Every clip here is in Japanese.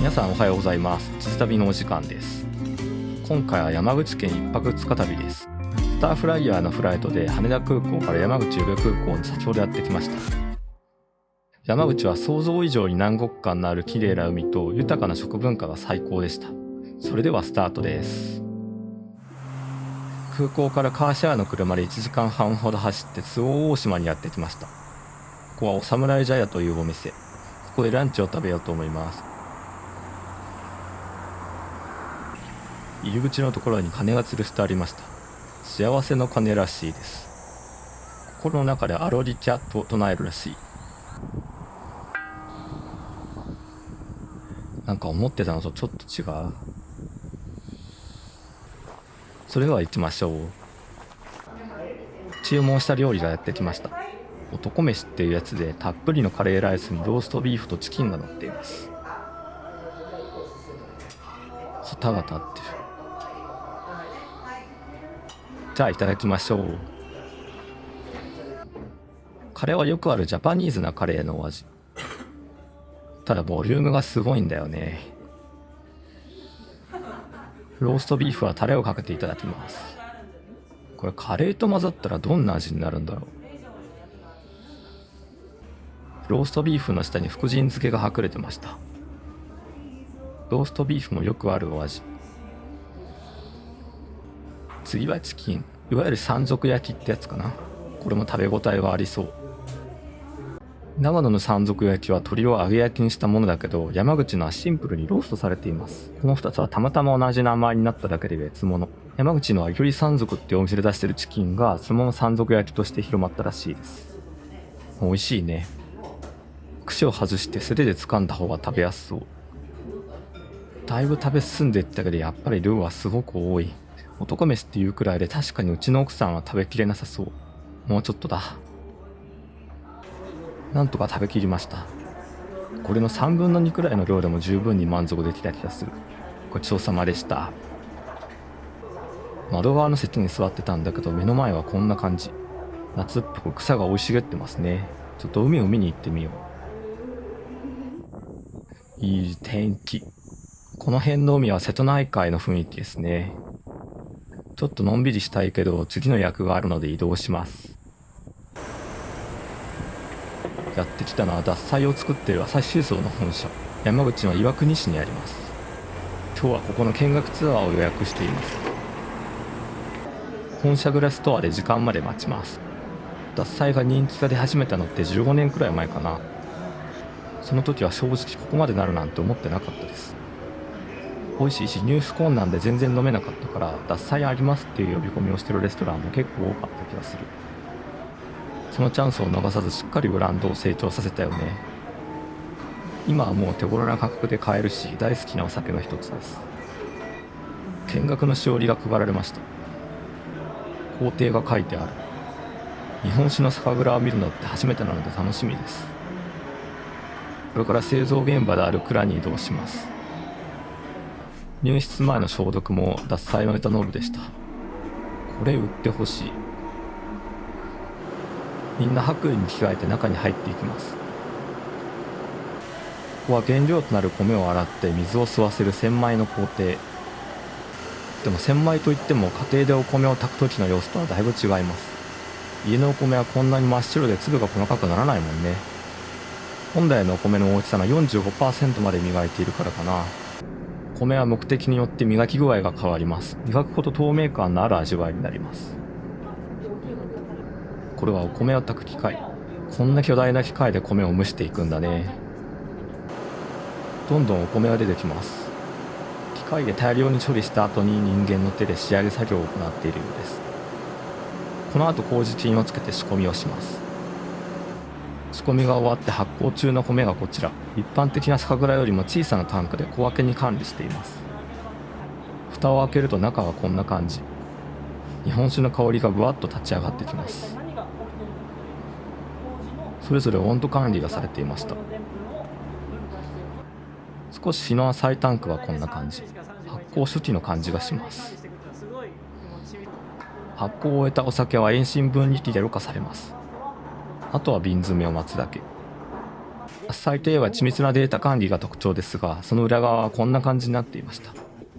皆さんおはようございます。地図旅のお時間です。今回は山口県1泊2日旅です。スターフライヤーのフライトで羽田空港から山口宇部空港に先ほどやってきました。山口は想像以上に南国感のある綺麗な海と豊かな食文化が最高でした。それではスタートです。空港からカーシェアの車で1時間半ほど走って周防大島にやってきました。ここはお侍茶屋というお店。ここでランチを食べようと思います。入り口のところに鐘が吊るしてありました。幸せの鐘らしいです。心の中でアロリキャと唱えるらしい。なんか思ってたのとちょっと違う。それでは行きましょう。注文した料理がやってきました。男飯っていうやつでたっぷりのカレーライスにローストビーフとチキンが乗っています。旗が立ってる。じゃあいただきましょう。カレーはよくあるジャパニーズなカレーのお味。ただボリュームがすごいんだよね。ローストビーフはタレをかけていただきます。これカレーと混ざったらどんな味になるんだろう。ローストビーフの下に福神漬けが隠れてました。ローストビーフもよくあるお味。次はチキン、いわゆる山賊焼きってやつかな。これも食べ応えがありそう。長野の山賊焼きは鶏を揚げ焼きにしたものだけど、山口のはシンプルにローストされています。この2つはたまたま同じ名前になっただけで別物。山口のはより山賊っていうお店で出してるチキンがそのまま山賊焼きとして広まったらしいです。美味しいね。串を外して素手で掴んだ方が食べやすそう。だいぶ食べ進んでいったけど、やっぱり量はすごく多い。男飯っていうくらいで確かにうちの奥さんは食べきれなさそう。もうちょっとだ。なんとか食べきりました。これの3分の2くらいの量でも十分に満足できた気がする。ごちそうさまでした。窓側の席に座ってたんだけど、目の前はこんな感じ。夏っぽく草が生い茂ってますね。ちょっと海を見に行ってみよう。いい天気。この辺の海は瀬戸内海の雰囲気ですね。ちょっとのんびりしたいけど次の役があるので移動します。やってきたのは獺祭を作っている朝日酒造の本社、山口の岩国市にあります。今日はここの見学ツアーを予約しています。本社グラストアで時間まで待ちます。獺祭が人気が出始めたのって15年くらい前かな。その時は正直ここまでなるなんて思ってなかったです。美味しいし入手困難で全然飲めなかったから、獺祭ありますっていう呼び込みをしてるレストランも結構多かった気がする。そのチャンスを逃さずしっかりブランドを成長させたよね。今はもう手頃な価格で買えるし大好きなお酒の一つです。見学のしおりが配られました。工程が書いてある。日本酒の酒蔵を見るのって初めてなので楽しみです。これから製造現場である蔵に移動します。入室前の消毒も獺祭のエタノールでした。これ売ってほしい。みんな白衣に着替えて中に入っていきます。ここは原料となる米を洗って水を吸わせる洗米の工程。でも洗米といっても家庭でお米を炊く時の様子とはだいぶ違います。家のお米はこんなに真っ白で粒が細かくならないもんね。本来のお米の大きさの 45% まで磨いているからかな。米は目的によって磨き具合が変わります。磨くほど透明感のある味わいになります。これはお米を炊く機械。こんな巨大な機械で米を蒸していくんだね。どんどんお米が出てきます。機械で大量に処理した後に人間の手で仕上げ作業を行っているようです。この後麹菌をつけて仕込みをします。仕込みが終わって発酵中の米がこちら。一般的な酒蔵よりも小さなタンクで小分けに管理しています。蓋を開けると中はこんな感じ。日本酒の香りがぶわっと立ち上がってきます。それぞれ温度管理がされていました。少し日の浅いタンクはこんな感じ。発酵初期の感じがします。発酵を終えたお酒は遠心分離機でろ過されます。あとは瓶詰めを待つだけ。サイト A は緻密なデータ管理が特徴ですが、その裏側はこんな感じになっていました。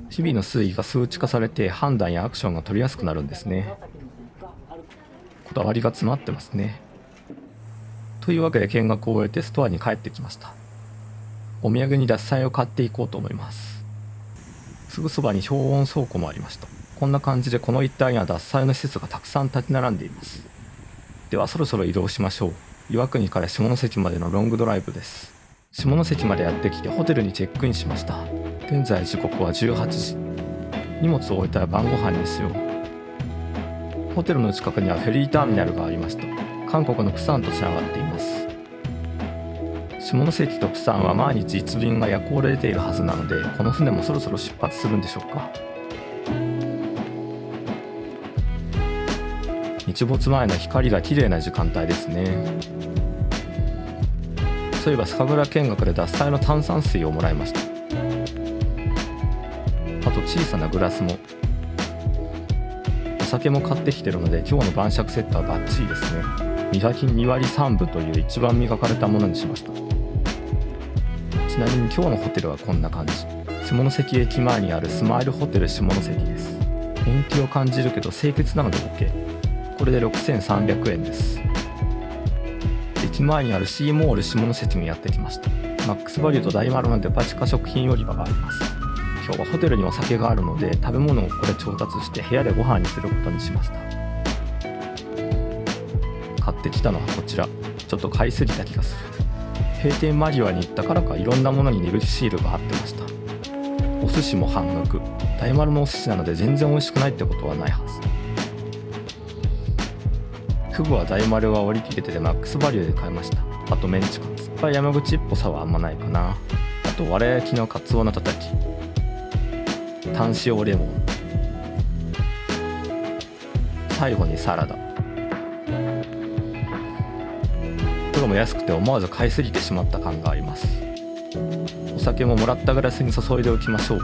日々の推移が数値化されて判断やアクションが取りやすくなるんですね。こだわりが詰まってますね。というわけで見学を終えてストアに帰ってきました。お土産に獺祭を買っていこうと思います。すぐそばに氷温倉庫もありました。こんな感じでこの一帯には獺祭の施設がたくさん立ち並んでいます。ではそろそろ移動しましょう。岩国から下関までのロングドライブです。下関までやってきてホテルにチェックインしました。現在時刻は18時。荷物を置いたら晩ご飯にしよう。ホテルの近くにはフェリーターミナルがありました。韓国のプサンとつながっています。下関とプサンは毎日1便が夜行で出ているはずなので、この船もそろそろ出発するんでしょうか。日没前の光が綺麗な時間帯ですね。そういえば酒蔵見学で獺祭の炭酸水をもらいました。あと小さなグラスも。お酒も買ってきてるので今日の晩酌セットはバッチリですね。磨き2割3分という一番磨かれたものにしました。ちなみに今日のホテルはこんな感じ。下関駅前にあるスマイルホテル下関です。年季を感じるけど清潔なので OK。これで6300円です。駅前にあるシーモール下関にやってきました。マックスバリューと大丸のデパ地下食品売り場があります。今日はホテルにお酒があるので食べ物をここで調達して部屋でご飯にすることにしました。買ってきたのはこちら。ちょっと買いすぎた気がする。閉店間際に行ったからかいろんなものに値引きシールが貼ってました。お寿司も半額。大丸のお寿司なので全然美味しくないってことはないはず。フグは大丸は割り切れててマックスバリューで買いました。あとメンチカツ。酸っぱい山口っぽさはあんまないかな。あとわら焼きのカツオのたたき。タン塩レモン。最後にサラダ。どれも安くて思わず買いすぎてしまった感があります。お酒ももらったグラスに注いでおきましょう。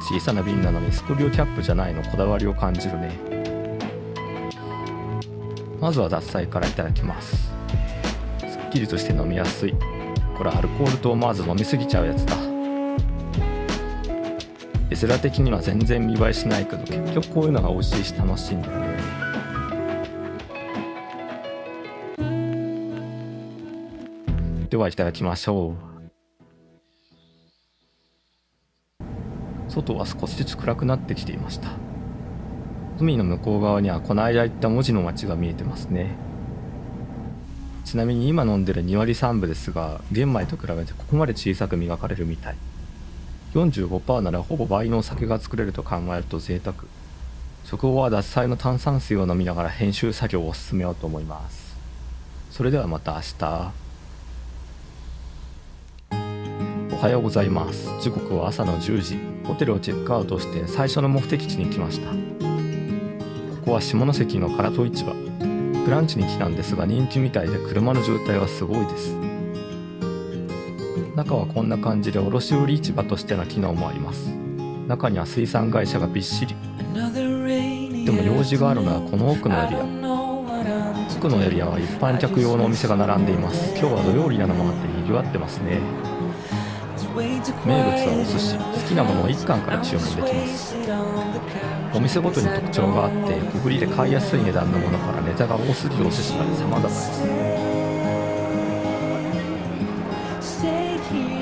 小さな瓶なのにスクリューキャップじゃないのこだわりを感じるね。まずは獺祭からいただきます。すっきりとして飲みやすい。これアルコールと思わず飲みすぎちゃうやつだ。絵面的には全然見栄えしないけど結局こういうのが美味しいし楽しいんだよね。ではいただきましょう。外は少しずつ暗くなってきていました。海の向こう側にはこの間行った文字の町が見えてますね。ちなみに今飲んでる2割3分ですが、玄米と比べてここまで小さく磨かれるみたい。45% ならほぼ倍のお酒が作れると考えると贅沢。食後は獺祭の炭酸水を飲みながら編集作業を進めようと思います。それではまた明日。おはようございます。時刻は朝の10時。ホテルをチェックアウトして最初の目的地に来ました。ここは下関の唐戸市場。ブランチに来たんですが人気みたいで車の渋滞はすごいです。中はこんな感じで卸売市場としての機能もあります。中には水産会社がびっしり。でも用事があるのはこの奥のエリア。奥のエリアは一般客用のお店が並んでいます。今日は土曜日なのもあって賑わってますね。名物はお寿司。好きなものを1貫から注文できます。お店ごとに特徴があって小ぶりで買いやすい値段のものからネタが多すぎるお寿司まで様々です。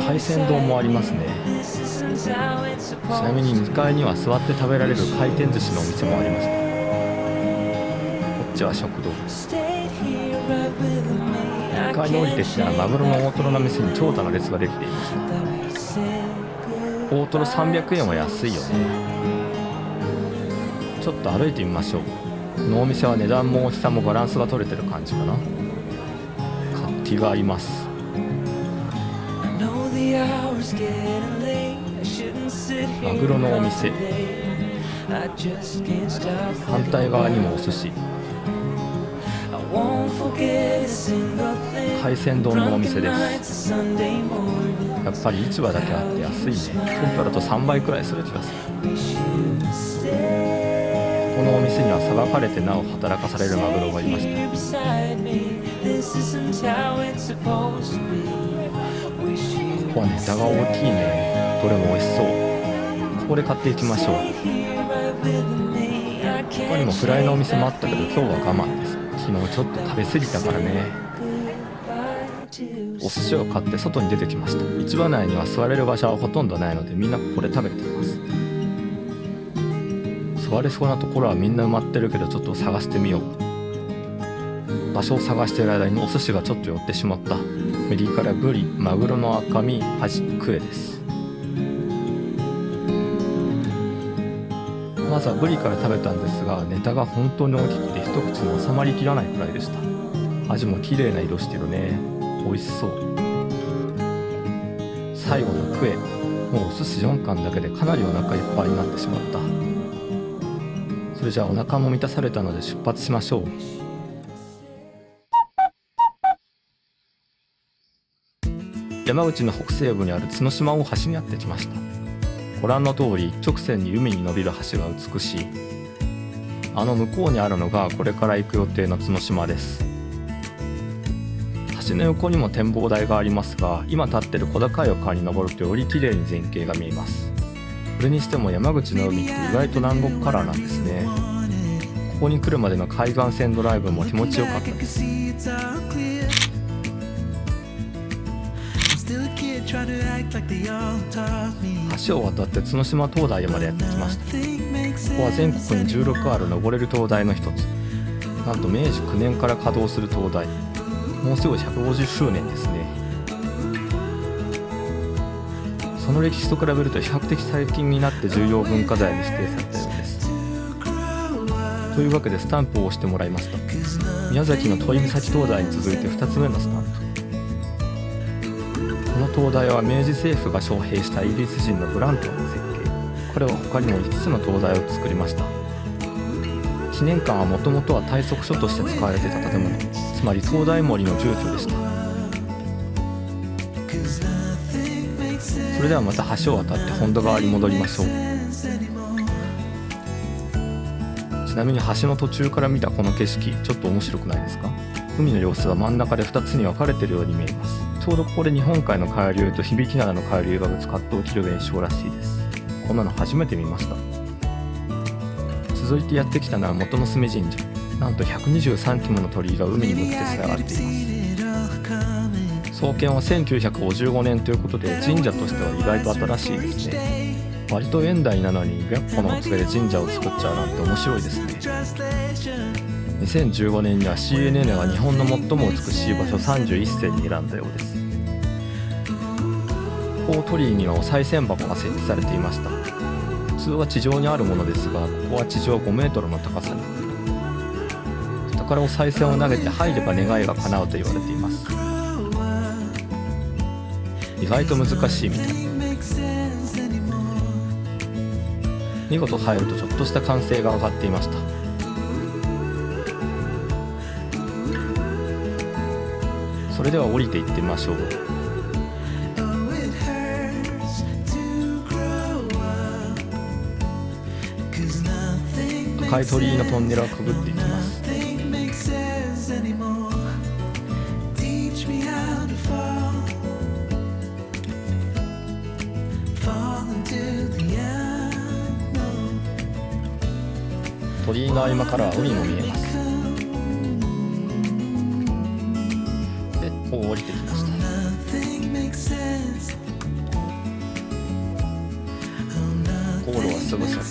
海鮮丼もありますね。ちなみに2階には座って食べられる回転寿司のお店もありました。こっちは食堂。2階に降りてきたらマグロの大トロの店に長蛇の列ができていました。大トロ300円は安いよね。ちょっと歩いてみましょう。このお店は値段も大きさもバランスが取れてる感じかな。活気があります。マグロのお店。反対側にもお寿司。海鮮丼のお店です。やっぱり市場だけあって安いね。東京だと3倍くらいする気がする。このお店にはさばかれてなお働かされるマグロがいました。ここはネタが大きいね。どれも美味しそう。ここで買っていきましょう。他にもフライのお店もあったけど今日は我慢です。昨日ちょっと食べ過ぎたからね。お寿司を買って外に出てきました。市場内には座れる場所はほとんどないのでみんなここで食べています。座れそうなところはみんな埋まってるけどちょっと探してみよう。場所を探している間にお寿司がちょっと寄ってしまった。メリからブリ、マグロの赤身、アジ、クエです。まずはブリから食べたんですが、ネタが本当に大きくて一口に収まりきらないくらいでした。味も綺麗な色してるね。美味しそう。最後のクエ、もうお寿司4貫だけでかなりお腹いっぱいになってしまった。それじゃあお腹も満たされたので出発しましょう。山口の北西部にある角島大橋にやってきました。ご覧の通り一直線に海に伸びる橋が美しい。あの向こうにあるのがこれから行く予定の角島です。橋の横にも展望台がありますが、今立ってる小高い丘に登るとより綺麗に全景が見えます。それにしても山口の海って意外と南国カラーなんですね。ここに来るまでの海岸線ドライブも気持ちよかったです。橋を渡って角島灯台までやってきました。ここは全国に16ある登れる灯台の一つ。なんと明治9年から稼働する灯台。もうすぐ150周年ですね。その歴史と比べると比較的最近になって重要文化財に指定されたようです。というわけでスタンプを押してもらいました。宮崎の都井岬灯台に続いて2つ目のスタンプ。この灯台は明治政府が招聘したイギリス人のブラントンの設計。彼は他にも5つの灯台を作りました。記念館はもともとは対策所として使われていた建物、つまり灯台森の住居でした。それではまた橋を渡って本土側に戻りましょう。ちなみに橋の途中から見たこの景色、ちょっと面白くないですか？海の様子が真ん中で2つに分かれているように見えます。ちょうどここで日本海の海流と響き灘の海流がぶつかって起きる現象らしいです。こんなの初めて見ました。続いてやってきたのは元娘神社。なんと123基もの鳥居が海に向けてつながっています。創建は1955年ということで神社としては意外と新しいですね。割と現代なのに100個のお告げで神社を作っちゃうなんて面白いですね。2015年には CNN が日本の最も美しい場所31選に選んだようです。大鳥居にはお賽銭箱が設置されていました。普通は地上にあるものですが、ここは地上5メートルの高さに。下からお賽銭を投げて入れば願いが叶うと言われています。意外と難しいみたい。見事入るとちょっとした歓声が上がっていました。それでは降りていってみましょう。赤い鳥居のトンネルをくぐっていきます。鳥居の合間からは海も見えます。で、こう降りてきました。ゴールはすぐそこ。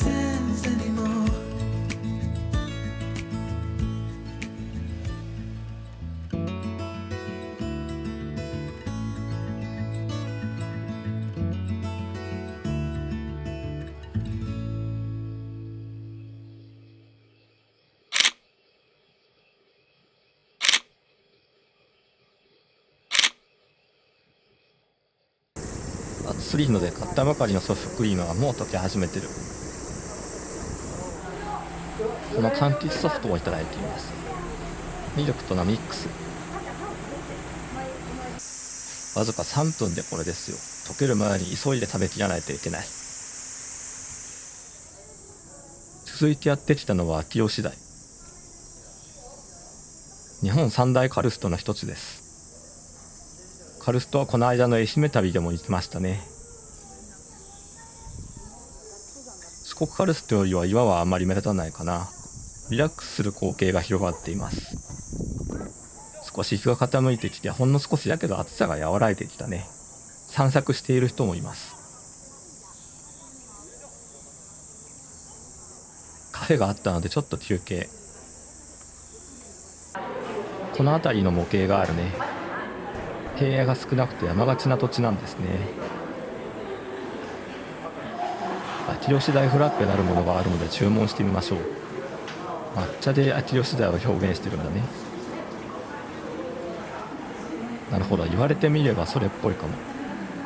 暑いので買ったばかりのソフトクリームがもう溶け始めてる。この柑橘ソフトをいただいています。ミルクとナミックス。わずか3分でこれですよ。溶ける前に急いで食べきらないといけない。続いてやってきたのは秋吉台。日本三大カルストの一つです。カルストはこの間の愛媛旅でも行きましたね。四国カルストよりは岩はあまり目立たないかな。リラックスする光景が広がっています。少し日が傾いてきて、ほんの少しだけど暑さが和らいできたね。散策している人もいます。カフェがあったのでちょっと休憩。この辺りの模型があるね。平野が少なくて山がちな土地なんですね。秋吉台フラッペなるものがあるので注文してみましょう。抹茶で秋吉台を表現してるんだね。なるほど、言われてみればそれっぽいかも。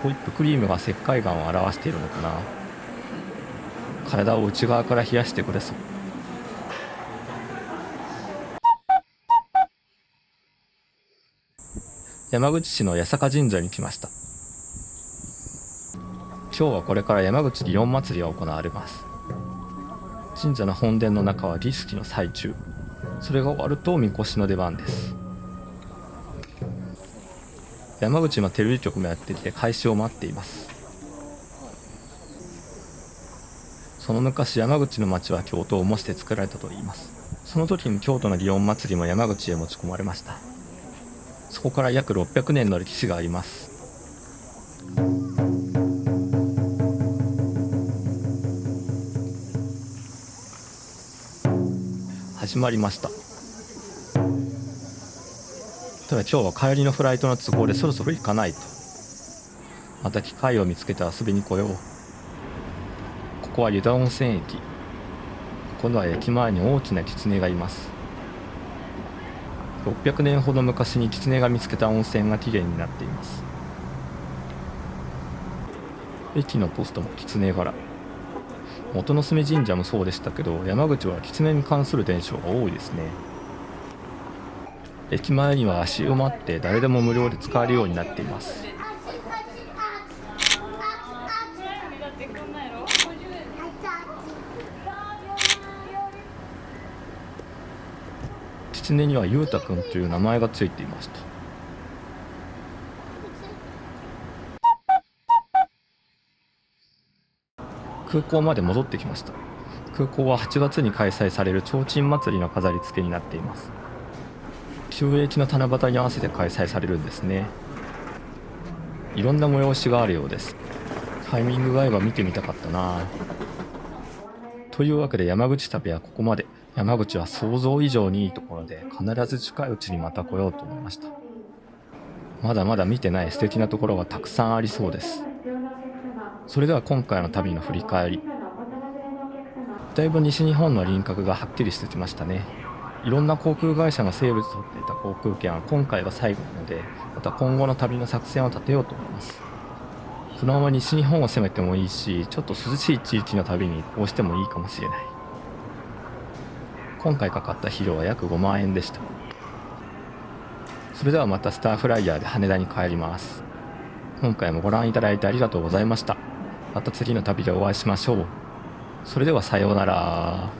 ホイップクリームが石灰岩を表しているのかな。体を内側から冷やしてくれそう。山口市の八坂神社に来ました。今日はこれから山口祇園祭が行われます。神社の本殿の中は儀式の最中。それが終わるとみこしの出番です。山口のテレビ局もやってきて開始を待っています。その昔、山口の町は京都を模して作られたといいます。その時に京都の祇園祭も山口へ持ち込まれました。そこから約600年の歴史があります。始まりました。ただ今日は帰りのフライトの都合でそろそろ行かないと。また機会を見つけて遊びに来よう。ここは湯田温泉駅。今度は駅前に大きな狐がいます。600年ほど昔に狐が見つけた温泉がきれいになっています。駅のポストも狐柄。元の隅神社もそうでしたけど、山口は狐に関する伝承が多いですね。駅前には足湯もあって誰でも無料で使えるようになっています。狐にはゆうたくんという名前がついていました。空港まで戻ってきました。空港は8月に開催される提灯祭りの飾り付けになっています。旧暦の七夕に合わせて開催されるんですね。いろんな催しがあるようです。タイミングが合えば見てみたかったな。というわけで山口旅はここまで。山口は想像以上にいいところで、必ず近いうちにまた来ようと思いました。まだまだ見てない素敵なところがたくさんありそうです。それでは今回の旅の振り返り。だいぶ西日本の輪郭がはっきりしてきましたね。いろんな航空会社の整備を取っていた航空券は今回が最後なので、また今後の旅の作戦を立てようと思います。このまま西日本を攻めてもいいし、ちょっと涼しい地域の旅に移行してもいいかもしれない。今回かかった費用は約5万円でした。それではまたスターフライヤーで羽田に帰ります。今回もご覧いただいてありがとうございました。また次の旅でお会いしましょう。それではさようなら。